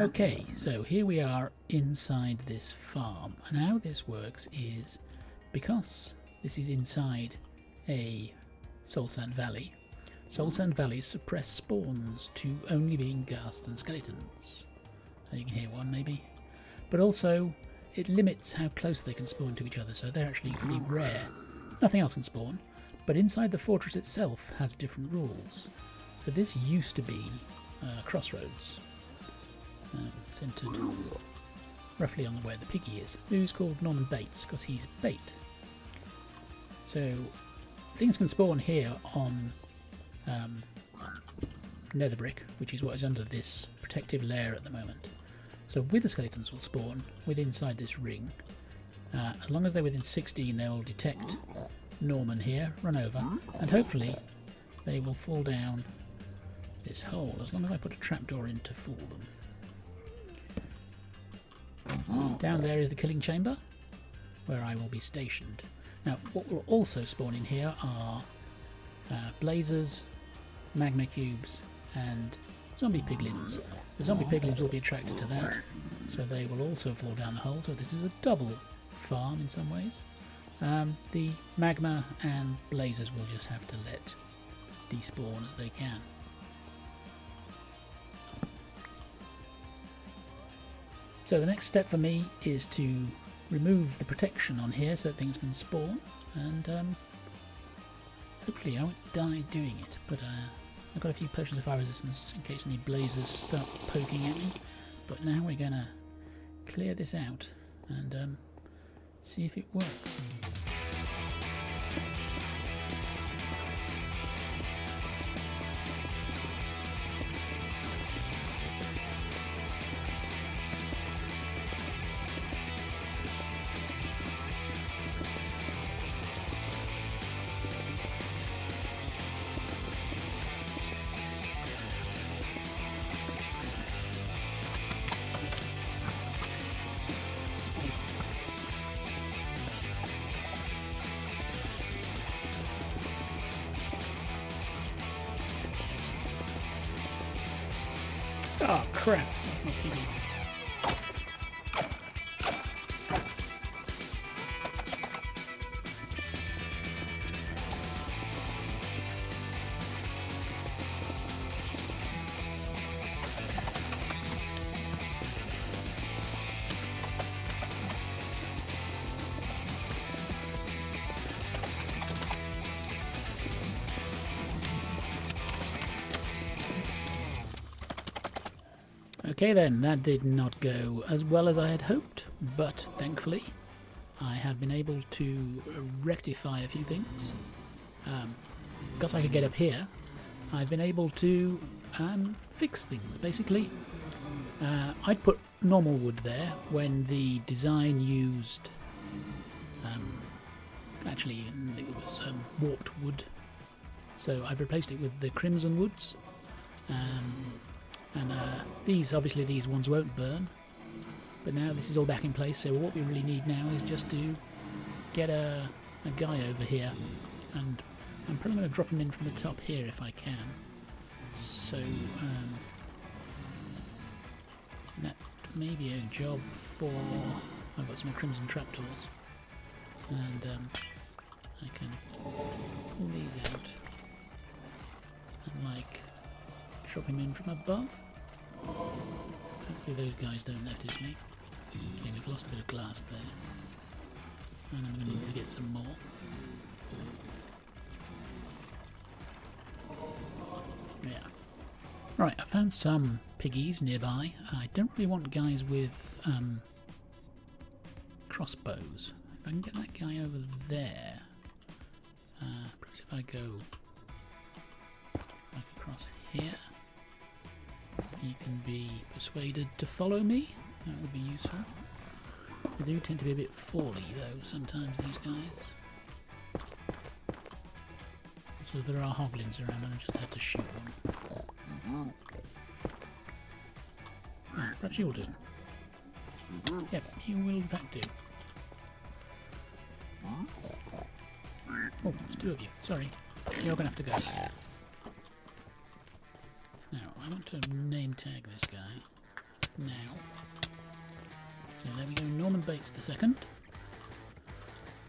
Okay, so here we are inside this farm, and how this works is because this is inside a soul sand valley. Soul sand valleys suppress spawns to only being ghasts and skeletons. So you can hear one maybe, but also it limits how close they can spawn to each other, so they're actually pretty rare. Nothing else can spawn, but inside the fortress itself has different rules. So this used to be crossroads. Centred roughly on where the piggy is, who's called Norman Bates because he's bait. So things can spawn here on nether brick, which is what is under this protective layer at the moment. So wither skeletons will spawn inside this ring. As long as they're within 16, they will detect Norman here, run over, and hopefully they will fall down this hole, as long as I put a trapdoor in to fool them. Down there is the killing chamber, where I will be stationed. Now, what will also spawn in here are blazers, magma cubes, and zombie piglins. The zombie piglins will be attracted to that, so they will also fall down the hole. So this is a double farm in some ways. The magma and blazers will just have to let despawn as they can. So the next step for me is to remove the protection on here so that things can spawn, and hopefully I won't die doing it, but I've got a few potions of fire resistance in case any blazers start poking at me. But now we're going to clear this out and see if it works. Oh crap, that's not piggy. Okay then, that did not go as well as I had hoped, but thankfully I have been able to rectify a few things. Because I could get up here, I've been able to fix things, basically. I'd put normal wood there when the design used... actually, it was warped wood, so I've replaced it with the crimson woods. And obviously these ones won't burn, but now this is all back in place, so what we really need now is just to get a guy over here, and I'm probably going to drop him in from the top here if I can. So that may be a job for... I've got some crimson trapdoors, and I can pull these out and drop him in from above. Hopefully those guys don't notice me. Okay, we've lost a bit of glass there, and I'm going to need to get some more. Yeah. Right, I found some piggies nearby. I don't really want guys with crossbows. If I can get that guy over there, perhaps if I go across here, he can be persuaded to follow me. That would be useful. They do tend to be a bit fally though sometimes, these guys. So there are hoglins around and I just had to shoot one. Perhaps you'll do. Yep, you will in fact do. Oh, there's two of you. Sorry. You're going to have to go. Now, I want to name tag this guy. now. So there we go, Norman Bates the second.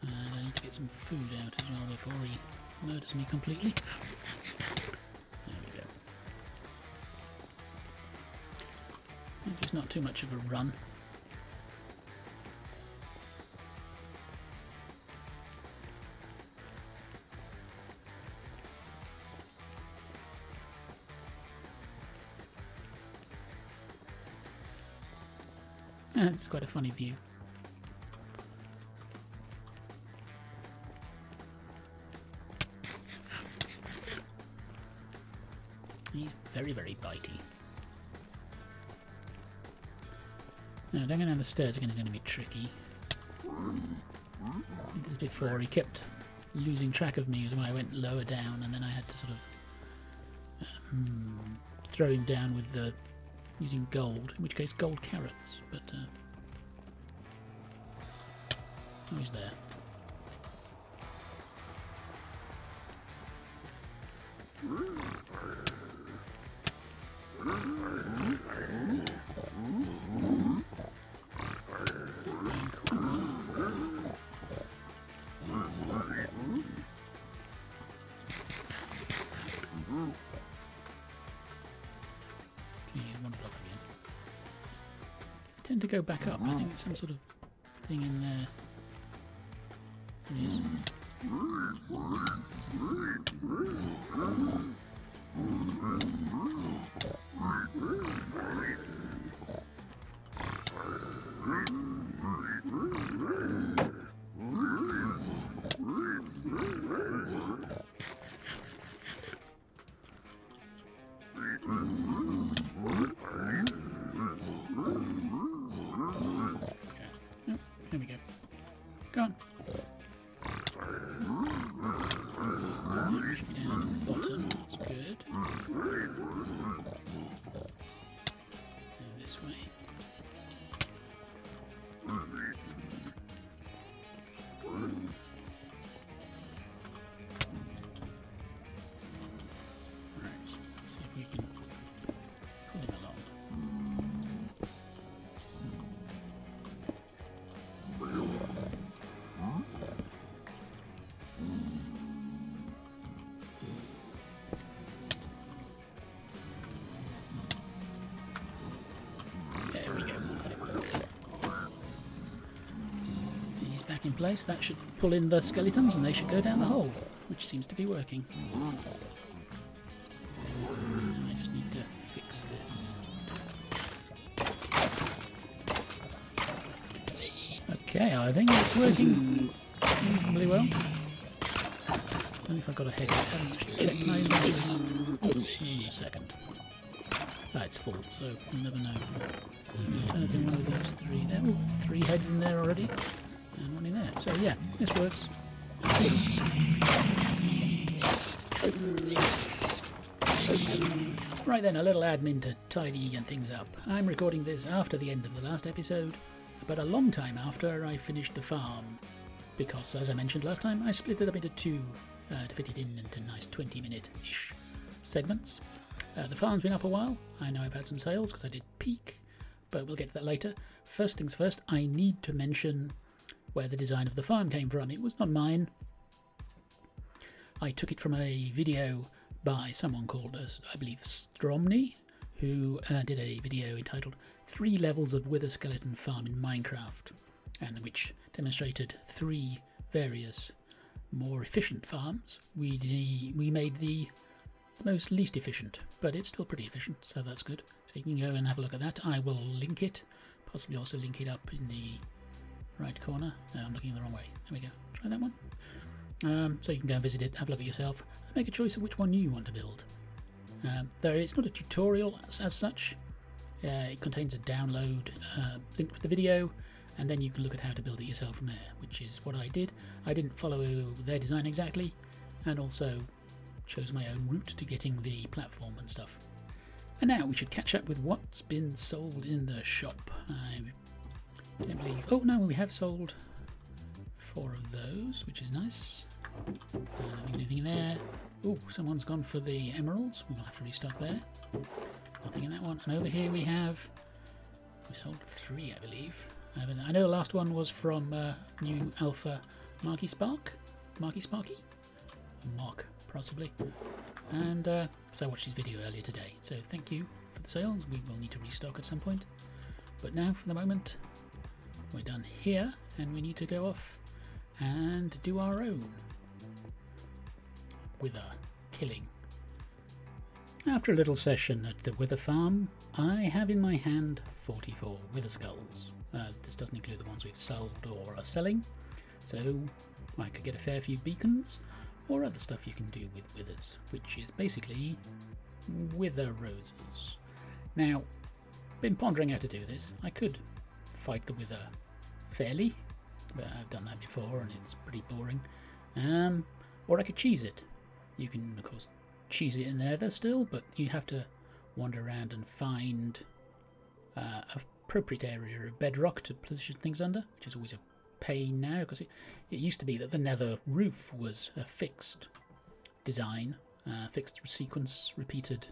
And I need to get some food out as well before he murders me completely. There we go. Just not too much of a run. It's quite a funny view. He's very, very bitey. Now, going down the stairs again is going to be tricky. As before, he kept losing track of me when I went lower down, and then I had to sort of throw him down with the using gold, in which case gold carrots, but oh, he's there. Tend to go back up. I think it's some sort of thing in there. It is. There we go. Go on. Should be down at the bottom. That's good. This way. Right. See if we can pull him along. In place, that should pull in the skeletons and they should go down the hole, which seems to be working. I just need to fix this. Okay, I think it's working reasonably well. I don't know if I've got a head. I haven't actually checked my inventory. In a second. Ah, it's full, so we'll never know. Turn it in one of those three there. Oh, 3 heads in there already. And one in there. So yeah, this works. Right then, a little admin to tidy things up. I'm recording this after the end of the last episode, but a long time after I finished the farm, because as I mentioned last time, I split it up into 2 to fit it in into nice 20-minute-ish segments. The farm's been up a while. I know I've had some sales because I did peak, but we'll get to that later. First things first, I need to mention where the design of the farm came from. It was not mine. I took it from a video by someone called, I believe, Stromny, who did a video entitled 3 Levels of Wither Skeleton Farm in Minecraft, and which demonstrated 3 various more efficient farms. We made the most least efficient, but it's still pretty efficient, so that's good. So you can go and have a look at that. I will link it, possibly also link it up in the right corner. No, I'm looking the wrong way. There we go. Try that one. So you can go and visit it, have a look at yourself, and make a choice of which one you want to build. It's not a tutorial as such. It contains a download linked with the video, and then you can look at how to build it yourself from there, which is what I did. I didn't follow their design exactly, and also chose my own route to getting the platform and stuff. And now we should catch up with what's been sold in the shop. I don't believe... Oh no, we have sold 4 of those, which is nice. Anything in there? Oh, someone's gone for the emeralds. We will have to restock there. Nothing in that one. And over here we have We sold 3, I believe. I know the last one was from new Alpha Marky Sparky? Mark, possibly. And so I watched his video earlier today. So thank you for the sales. We will need to restock at some point. But now, for the moment, we're done here, and we need to go off and do our own wither killing. After a little session at the wither farm, I have in my hand 44 wither skulls. This doesn't include the ones we've sold or are selling, so I could get a fair few beacons or other stuff you can do with withers, which is basically wither roses. Now, been pondering how to do this. I could fight the wither fairly, but I've done that before and it's pretty boring. Or I could cheese it. You can, of course, cheese it in nether still, but you have to wander around and find an appropriate area of bedrock to position things under, which is always a pain now, because it used to be that the nether roof was a fixed design, fixed sequence, repeated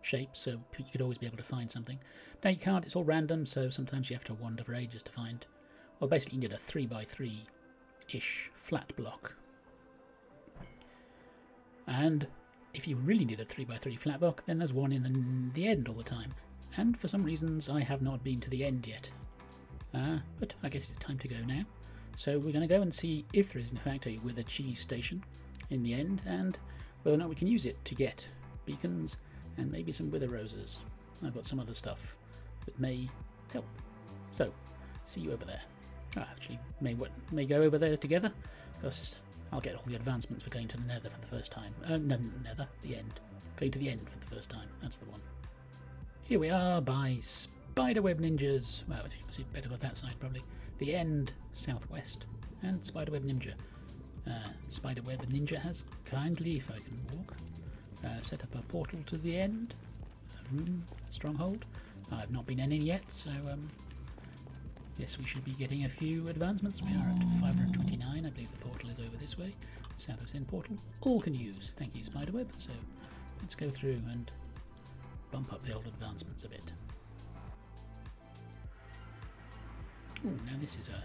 shape, so you could always be able to find something. Now you can't, it's all random, so sometimes you have to wander for ages to find. Well, basically you need a 3x3-ish flat block. And if you really need a 3x3 flat block, then there's one in the end all the time. And for some reasons I have not been to the end yet. But I guess it's time to go now. So we're going to go and see if there is in fact a wither cheese station in the end, and whether or not we can use it to get beacons and maybe some wither roses. I've got some other stuff that may help. So, see you over there. Actually, may go over there together, because I'll get all the advancements for going to the nether for the first time. No, nether, the end. Going to the end for the first time, that's the one. Here we are by Spiderweb Ninjas. Well, you can see better on that side probably. The end, southwest, and Spiderweb Ninja. Spiderweb Ninja has kindly, if I can walk, set up a portal to the end, a room, a stronghold. I've not been in it yet, so yes, we should be getting a few advancements. We are at 529, I believe the portal is over this way. South of Sin portal, all can use. Thank you, Spiderweb. So let's go through and bump up the old advancements a bit. Oh, now this is a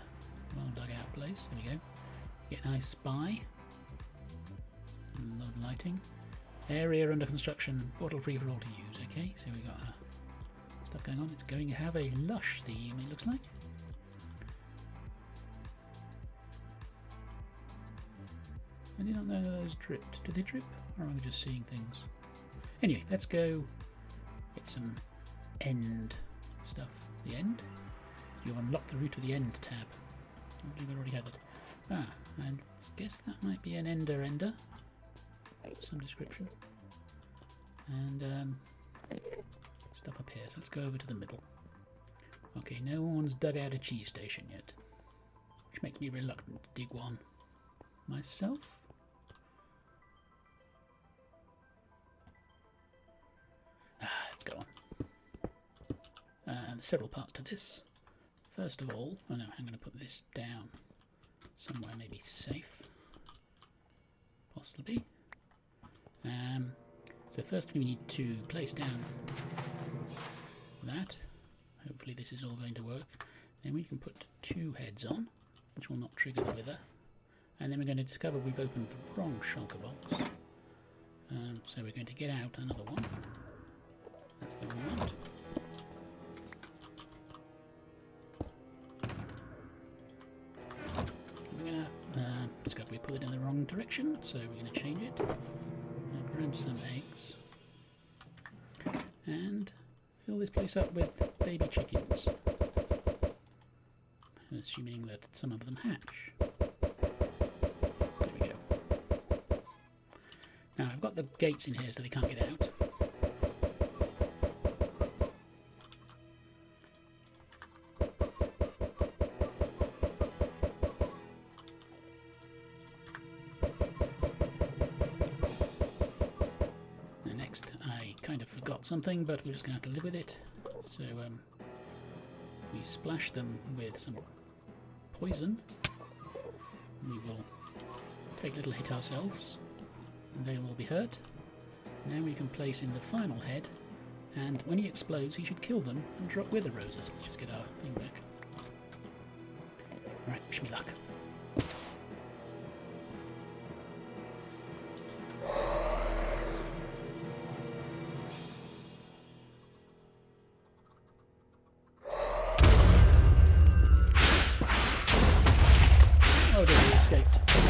well dug out place. There we go. Get a nice spy. A lot of lighting. Area under construction, portal free for all to use. Okay, so we got stuff going on. It's going to have a lush theme, it looks like. I did not know that those dripped. Did they drip? Or am I just seeing things? Anyway, let's go get some end stuff. The end? You unlock the route to the end tab. I believe I already have it. I guess that might be an ender. Some description. And stuff up here. So let's go over to the middle. Okay, no one's dug out a cheese station yet, which makes me reluctant to dig one myself. Let's go on. There's several parts to this. First of all, oh no, I'm going to put this down somewhere maybe safe, possibly. So first we need to place down that. Hopefully this is all going to work. Then we can put 2 heads on, which will not trigger the wither. And then we're going to discover we've opened the wrong shulker box. So we're going to get out another one. That's the one we want. We're going to discover we put it in the wrong direction, so we're going to change it. And grab some eggs. And fill this place up with baby chickens. Assuming that some of them hatch. There we go. Now I've got the gates in here so they can't get out. And next I kind of forgot something, but we're just going to have to live with it. So we splash them with some poison. We will take a little hit ourselves, and they will be hurt. Now we can place in the final head And when he explodes, he should kill them and drop wither roses. Let's just get our thing back. Right, wish me luck. Oh dear, he escaped.